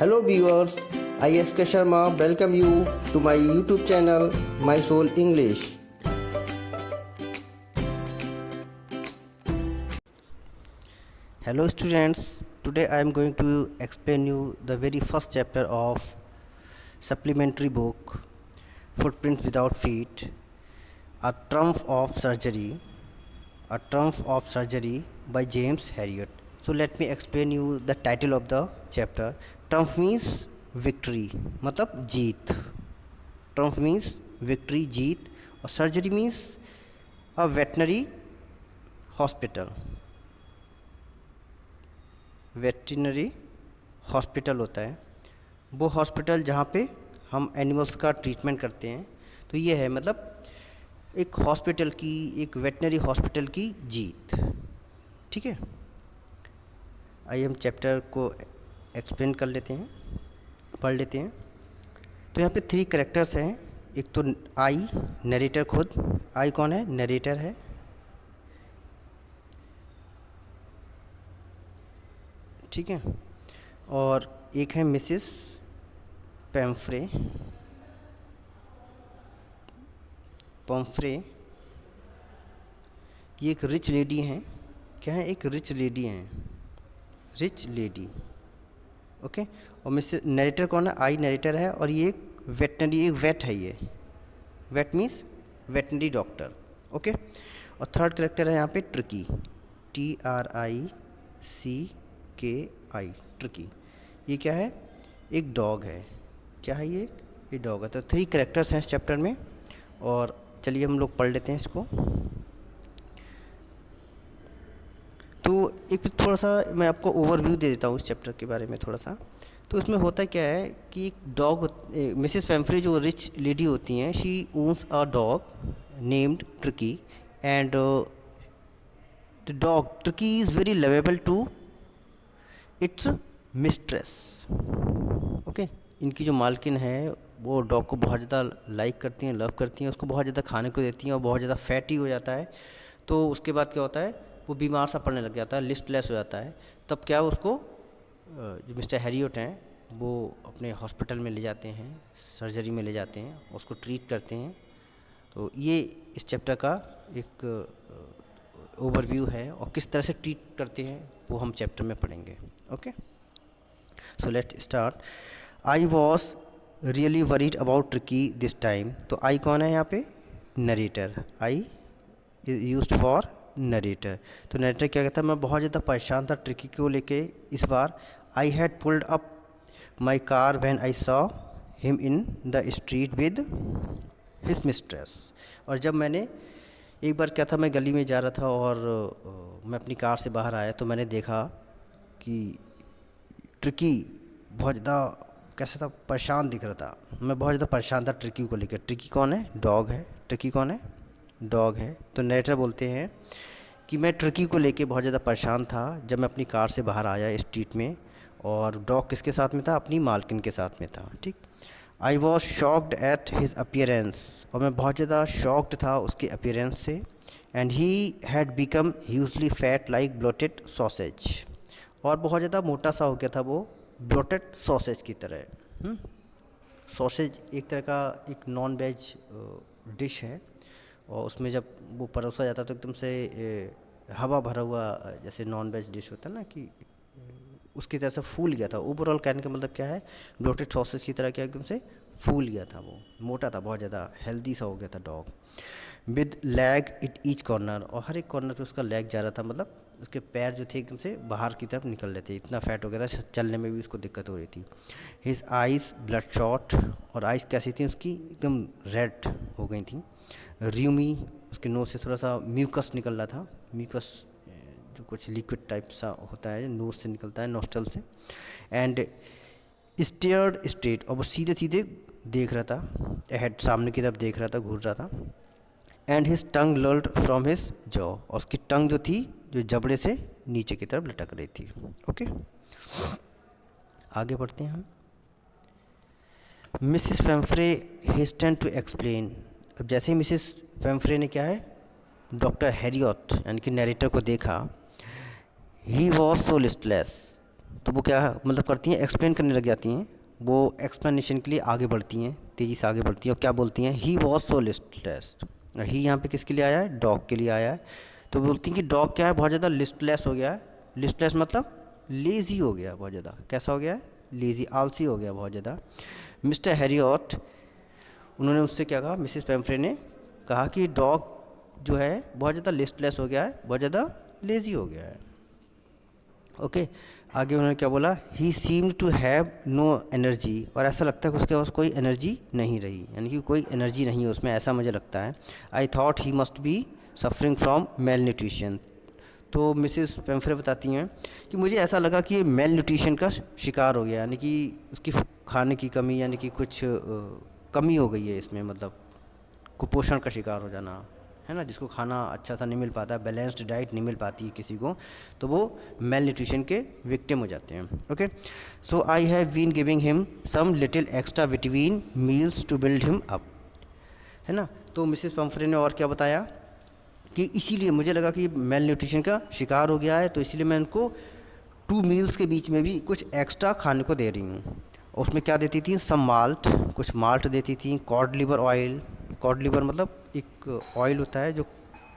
Hello viewers, I S.K. Sharma welcome you to my YouTube channel My Soul English. Hello students, today I am going to explain you the very first chapter of supplementary book Footprints Without Feet, A Triumph of Surgery, by James Herriot. So let me explain you the title of the chapter. Triumph means victory, मतलब जीत. Triumph means victory, जीत. और surgery means a veterinary hospital. Veterinary hospital होता है वो hospital जहाँ पे हम animals का treatment करते हैं. तो ये है मतलब एक हॉस्पिटल की, एक वेटनरी हॉस्पिटल की जीत. ठीक है, आइए हम चैप्टर को एक्सप्लेन कर लेते हैं, पढ़ लेते हैं. तो यहाँ पे 3 कैरेक्टर्स हैं. एक तो आई, नरेटर खुद. आई कौन है? नरेटर है. ठीक है, और एक है मिसेस पैम्फ्रे. ये एक रिच लेडी हैं. क्या है? एक रिच लेडी हैं, रिच लेडी. ओके. और मिसेस नरेटर कौन है? आई नरेटर है. और ये एक वेटनरी, एक वेट है. ये vet means veterinary doctor. Okay. और थर्ड कैरेक्टर है यहाँ पे ट्रिकी, TRICKI, ट्रिकी. ये क्या है? एक डॉग है. क्या है ये? ये डॉग है. तो 3 कैरेक्टर्स हैं इस चैप्टर में. और चलिए हम लोग पढ़ लेते हैं इसको. तो एक थोड़ा सा मैं आपको ओवरव्यू दे देता हूँ इस चैप्टर के बारे में थोड़ा सा. तो इसमें होता क्या है कि एक डॉग, मिसेस पैम्फ्रे जो रिच लेडी होती हैं, she owns a dog named Tricky. And the dog Tricky is very lovable to its mistress. Okay. इनकी जो मालकिन है वो डॉग को बहुत ज़्यादा लाइक करती हैं, लव करती हैं, उसको बहुत ज़्यादा खाने को देती हैं. और बहुत ज़्यादा फैटी हो जाता है. तो उसके बाद क्या होता है, वो बीमार सा पड़ने लग जाता है, लिस्टलेस हो जाता है. तब क्या उसको जो मिस्टर हैरियट हैं वो अपने हॉस्पिटल में ले जाते हैं, सर्जरी में ले जाते हैं, उसको ट्रीट करते हैं. तो ये इस चैप्टर का एक ओवरव्यू है. और किस तरह से ट्रीट करते हैं वो हम चैप्टर में पढ़ेंगे. Okay, so let's start. I was really worried about tricky this time. तो आई कौन है यहाँ पे? Narrator. I is used for narrator. तो नरेटर क्या कहता है? मैं बहुत ज़्यादा परेशान था ट्रिकी को लेके इस बार. I had pulled up my car when I saw him in the street with his mistress. और जब मैंने एक बार क्या था, मैं गली में जा रहा था और मैं अपनी कार से बाहर आया तो मैंने देखा कि ट्रिकी बहुत ज़्यादा कैसा था, परेशान दिख रहा था. मैं बहुत ज़्यादा परेशान था ट्रिकी को लेकर. ट्रिकी कौन है? डॉग है. ट्रिकी कौन है? डॉग है. तो नरेटर बोलते हैं कि मैं ट्रिकी को लेके बहुत ज़्यादा परेशान था जब मैं अपनी कार से बाहर आया स्ट्रीट में. और डॉग किसके साथ में था? अपनी मालकिन के साथ में था. ठीक. I was shocked at his appearance. और मैं बहुत ज़्यादा शॉक्ड था उसके अपीयरेंस से. And he had become hugely fat like bloated sausage. और बहुत ज़्यादा मोटा सा हो गया था वो, ब्लोटेड सॉसेज की तरह. सॉसेज एक तरह का एक नॉन वेज डिश है. और उसमें जब वो परोसा जाता है तो एकदम से हवा भरा हुआ जैसे नॉन वेज डिश होता है ना, कि उसकी तरह से फूल गया था. ओवरऑल कहने का मतलब क्या है, ब्लोटेड सॉसेज की तरह क्या एकदम से फूल गया था. वो मोटा था, बहुत ज़्यादा हेल्दी सा हो गया था dog. With lag it each corner. और हर एक कॉर्नर पे उसका लैग जा रहा था, मतलब उसके पैर जो थे एकदम से बाहर की तरफ निकल रहे थे. इतना फैट हो गया था, चलने में भी उसको दिक्कत हो रही थी. His eyes blood shot. और आइज़ कैसी थी उसकी? एकदम रेड हो गई थी. र्यूमी, उसके नोज से थोड़ा सा म्यूकस निकल रहा था. म्यूकस जो कुछ लिक्विड टाइप सा होता है, नोज से निकलता है, नोस्ट्रल से. And stared straight. और वो सीधे सीधे देख रहा था, हेड सामने की तरफ देख रहा था, घूर रहा था. And his tongue lolled from his jaw. और उसकी टंग जो थी, जो जबड़े से नीचे की तरफ लटक रही थी. ओके, आगे बढ़ते हैं हम. Mrs Pomfrey hastens to explain. अब जैसे ही मिसिस पैम्फ्रे ने क्या है, डॉक्टर हैरियट यानी कि नरेटर को देखा, ही वॉज सो लिस्टलेस. तो वो क्या मतलब करती हैं, एक्सप्लेन करने लग जाती हैं। वो एक्सप्लेनेशन के लिए आगे बढ़ती हैं, तेज़ी से आगे बढ़ती हैं और क्या बोलती हैं, ही वॉज सो लिस्टलेस। ही यहाँ पे किसके लिए आया है, डॉग के लिए आया है। तो बोलती हैं कि डॉग क्या है, बहुत ज़्यादा लिस्टलेस हो गया है। लिस्टलेस मतलब लेज़ी हो गया, बहुत ज़्यादा कैसा हो गया है, लेज़ी, आलसी हो गया बहुत ज़्यादा। मिस्टर हैरियट, उन्होंने उससे क्या कहा, मिसेस पेम्फ्रे ने कहा कि डॉग जो है बहुत ज़्यादा लिस्टलेस हो गया है, बहुत ज़्यादा लेज़ी हो गया है। ओके, आगे उन्होंने क्या बोला, he seem to have no energy, और ऐसा लगता है कि उसके पास कोई एनर्जी नहीं रही, यानी कि कोई एनर्जी नहीं है उसमें, ऐसा मुझे लगता है। I thought he must be suffering from mail nutrition. तो मिसेस पेम्फ्रे बताती हैं कि मुझे ऐसा लगा कि ये मेल न्यूट्रिशन का शिकार हो गया, यानी कि उसकी खाने की कमी, यानी कि कुछ कमी हो गई है इसमें, मतलब कुपोषण का शिकार हो जाना, है ना, जिसको खाना अच्छा सा नहीं मिल पाता, बैलेंस्ड डाइट नहीं मिल पाती है किसी को, तो वो मेल न्यूट्रिशन के विक्टिम हो जाते हैं। Okay, so I have been giving him some little extra between meals to build him up, है ना। तो मिसेस पम्फ्रे ने और क्या बताया कि इसीलिए मुझे लगा कि मेल न्यूट्रिशन का शिकार हो गया है, तो इसीलिए मैं उनको 2 मील्स के बीच में भी कुछ एक्स्ट्रा खाने को दे रही हूँ। उसमें क्या देती थी, सम माल्ट, कुछ माल्ट देती थी, cod liver oil, cod liver मतलब एक ऑयल होता है जो,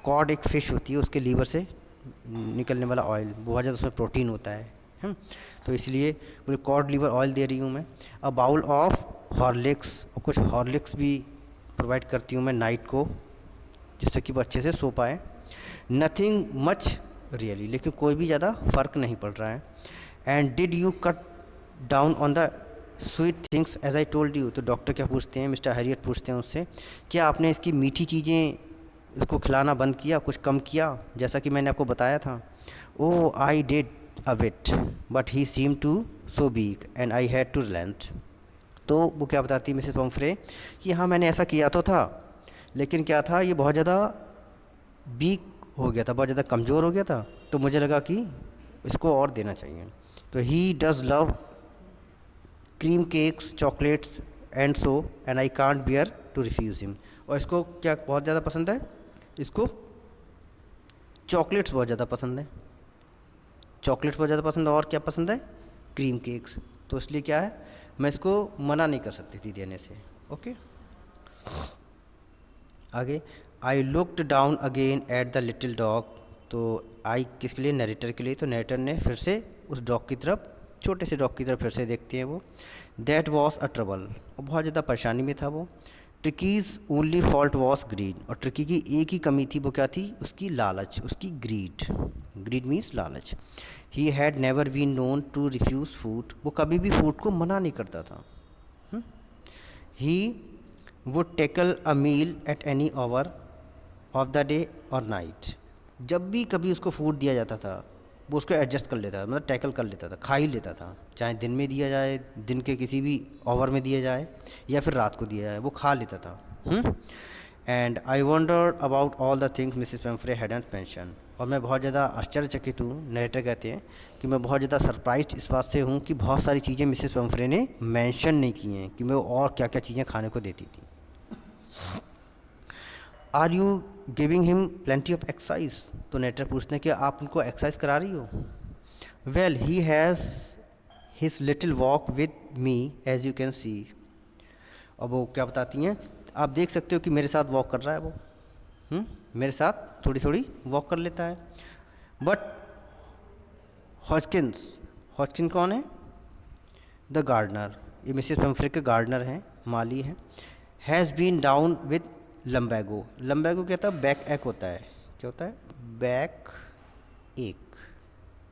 कॉड एक फ़िश होती है उसके लीवर से निकलने वाला ऑयल, बहुत ज़्यादा उसमें प्रोटीन होता है। हम तो इसलिए मुझे कॉड लिवर ऑयल दे रही हूँ मैं। अ बाउल ऑफ हॉर्लिक्स, और कुछ हॉर्लिक्स भी प्रोवाइड करती हूँ मैं नाइट को, जिससे कि वो अच्छे से सो पाए। नथिंग मच रियली, लेकिन कोई भी ज़्यादा फ़र्क नहीं पड़ रहा है। And did you cut down on the sweet things as I told you. तो डॉक्टर क्या पूछते हैं, मिस्टर हैरियट पूछते हैं उससे, क्या आपने इसकी मीठी चीज़ें इसको खिलाना बंद किया, कुछ कम किया, जैसा कि मैंने आपको बताया था। Oh I did a bit but he seem to so weak and I had to relent. तो वो क्या बताती है मिसेस पम्फ्रे कि हाँ मैंने ऐसा किया तो था, लेकिन क्या था, ये बहुत ज़्यादा वीक हो गया था, बहुत ज़्यादा कमज़ोर हो गया था, तो मुझे लगा कि इसको और देना चाहिए। तो he does love cream cakes, chocolates and so, and I can't bear to refuse him. और इसको क्या बहुत ज़्यादा पसंद है, इसको चॉकलेट्स बहुत ज़्यादा पसंद है, चॉकलेट्स बहुत ज़्यादा पसंद है, और क्या पसंद है, क्रीम केक्स। तो इसलिए क्या है, मैं इसको मना नहीं कर सकती थी देने से। ओके, आगे, I looked down again at the little dog. तो आई किसके लिए, नरेटर के लिए। तो नरेटर ने फिर से उस डॉग की तरफ, छोटे से डॉग की तरफ फिर से देखते हैं वो। दैट वॉज अ ट्रबल, और बहुत ज़्यादा परेशानी में था वो। ट्रिकीज़ ओनली फॉल्ट वॉज ग्रीड, और ट्रिकी की एक ही कमी थी, वो क्या थी, उसकी लालच, उसकी ग्रीड। ग्रीड मीन्स लालच। He had never been known to refuse food, वो कभी भी फूड को मना नहीं करता था। He would tackle a meal at any hour of the day और नाइट। जब भी कभी उसको फूड दिया जाता था, वो उसको एडजस्ट कर लेता था, मतलब टैकल कर लेता था, खा ही लेता था, चाहे दिन में दिया जाए, दिन के किसी भी ओवर में दिया जाए, या फिर रात को दिया जाए, वो खा लेता था। And I wonder about all the things Mrs Pumphrey hadn't mention, और मैं बहुत ज़्यादा आश्चर्यचकित हूँ, नरेटर कहते हैं कि मैं बहुत ज़्यादा सरप्राइज इस बात से हूँ कि बहुत सारी चीज़ें मिसेस पेम्फ्रे ने मेंशन नहीं की हैं, कि मैं और क्या क्या चीज़ें खाने को देती थी। Are you giving him plenty of exercise. तो नेटर पूछते हैं कि आप उनको एक्सरसाइज करा रही हो। Well he has his little walk with me as you can see. और वो क्या बताती हैं, आप देख सकते हो कि मेरे साथ वॉक कर रहा है वो, मेरे साथ थोड़ी थोड़ी वॉक कर लेता है। बट हॉजकिंस, हॉजकिन कौन है, द गार्डनर, ये मिसेस पेम्फ्रे के गार्डनर हैं, माली हैं। Has been down with lumbago. Lumbago क्या होता है, बैक एक होता है, क्या होता है, बैक एक।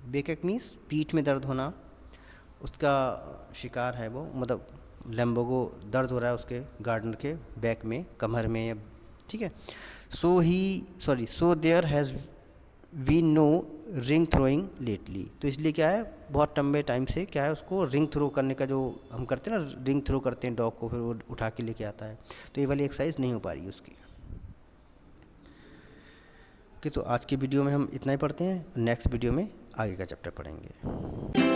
बैक एक मीन्स पीठ में दर्द होना, उसका शिकार है वो, मतलब लम्बैगो दर्द हो रहा है उसके गार्डनर के बैक में, कमर में, या ठीक है। So there has we no ring throwing lately. तो इसलिए क्या है, बहुत लंबे टाइम से क्या है, उसको रिंग थ्रो करने का जो हम करते हैं ना, रिंग थ्रो करते हैं डॉग को, फिर वो उठा के लेके आता है, तो ये वाली एक्सरसाइज नहीं हो पा रही है उसकी। ओके, तो आज की वीडियो में हम इतना ही पढ़ते हैं, नेक्स्ट वीडियो में आगे का चैप्टर पढ़ेंगे।